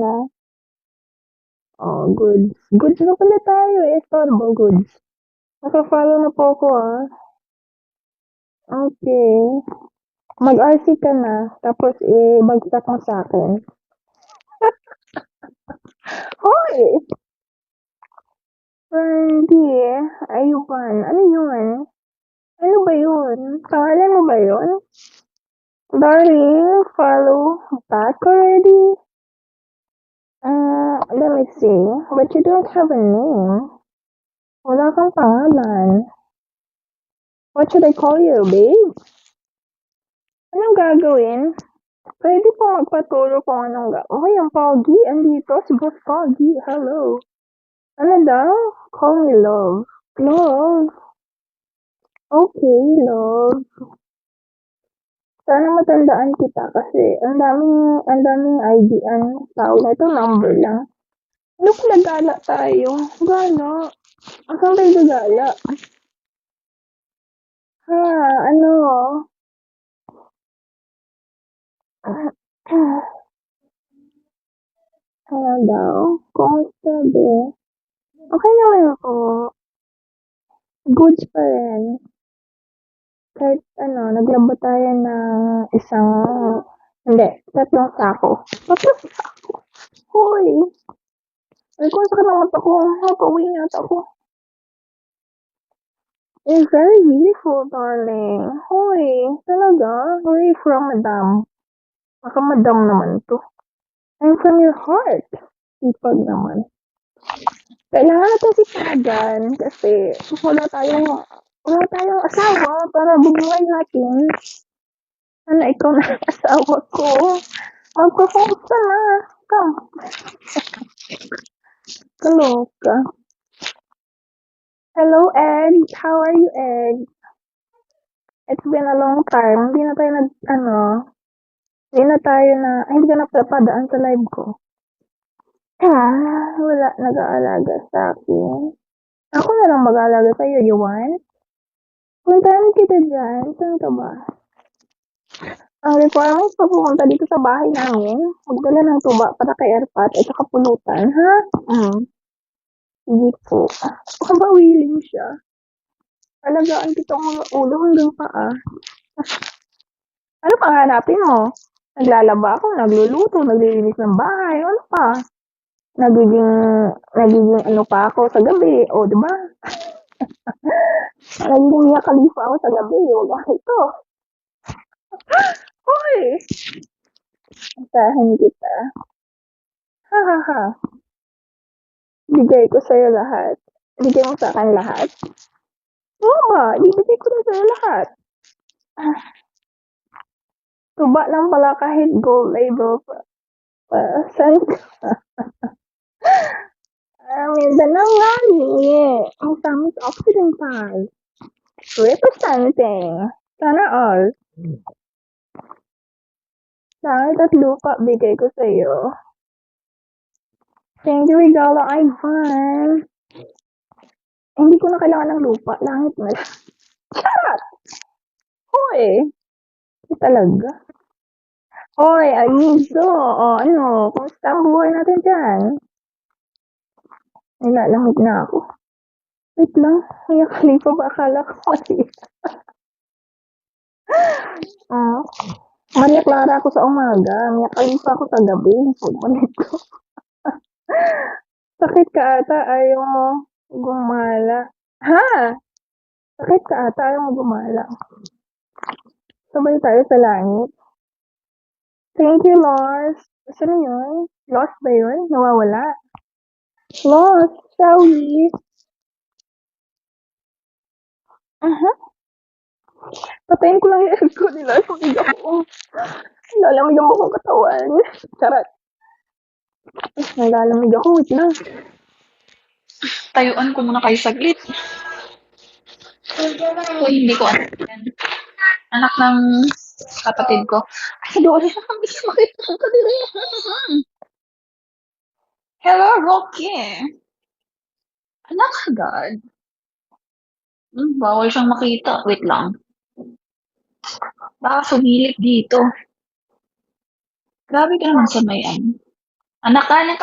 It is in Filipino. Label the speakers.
Speaker 1: na. Oh, goods. Goods na pala tayo eh. Storbo, goods. Naka-follow na po ako ah. Okay. Mag-RC ka na. Tapos bagsak mo sa akin. Hoy! Hindi eh. Ayuban. Ano yun? Ano ba yun? Pangalan mo ba yun? Darling, follow back already? Let me see. But you don't have a name. Wala kang pangalan. What should I call you, babe? Anong gagawin? Pwede po magpaturo kung anong gagawin. Okay, ang Pogi. Andito, si Boss Pogi. Hello. Ano daw? Call me love. Love. Okay, love. Sana matandaan kita kasi ang daming ID ang tawag na ito, number lang. Ano kung nagala tayo? Gala? Saan tayo gagala? Ha, ano? Ano daw? Kumusta, be? Okay naman ako. Goods pa rin. Kahit naglaba tayo ng tatlong sako. Tatlong sako? Hoy! Ay, kung sakit ng mata ko, napauwi na ako. It's very beautiful, darling. Hoy, talaga? Where are you from, madam? Baka madam naman to. I'm from your heart. Sipag naman. Kailangan natin sipagan kasi wala tayong asawa para bumuhay natin. Sana ikaw na ang asawa ko. Magpa-focus ka na. Come. Kaloka. Hello, Ed. How are you, Ed? It's been a long time. Hindi ka na padaan sa live ko. Wala nag-aalaga sa akin. Ako na lang mag-aalaga sa'yo, you want? Puntahan kita dyan. Saan ka ba? Ang requirements pa pumunta dito sa bahay namin, magdala ng tuba para kay Erpat at saka pulutan, ha? Sige po. Baka ba willing siya? Alagaan kita ng ulo hanggang paa. Ano pa hanapin mo? Naglalaba ako, nagluluto, naglilinis ng bahay, ano pa? Nagiging ano pa ako sa gabi, o diba? Nagiging Mia Khalifa ako sa gabi, wag ito. Hoy! Asahan kita. Ha ha ha. Bigay ko sa'yo lahat. Bigay mo sa akin lahat. Oo nga, ibibigay ko na sa'yo lahat. Tuba lang pala kahit gold label pa. Saan ka? Mindanao nga eh. Ang tamis Occidental. Representing. Sana all. Langit at lupa, bigay ko sa'yo. Thank you, Regalo Ivan. Hindi ko na kailangan ng lupa. Langit na lang. Charot! Hoy! Talaga? Hoy, Amizo! Kumusta ang buhay natin dyan? Nilalamig na ako. Wait lang, Mia Khalifa ba? Akala ko mali. Maria Clara ako sa umaga. Mia Khalifa ako sa gabi. Pagpalit ko. Sakit ka ata, ayaw mo gumala. Ha? Sakit ka ata, ayaw mo gumala. Sabay tayo sa langit. Thank you, Lost. Saan yun? Lost ba yun? Nawawala? Lost, shall we? Patayin ko lang yung egg ko, nilalamig ako. Nilalamig ang buong katawan. Charot. Nilalamig ako, wait lang.
Speaker 2: Tayuan ko muna kayo saglit. Hindi ko anak yan. Anak ng kapatid ko. Ay, doon siya kami makita ka din. Hello, Rocky. Anak agad. Bawal siyang makita. Wait lang. Baka sumilip dito. Grabe ka naman sa may Anak ka ng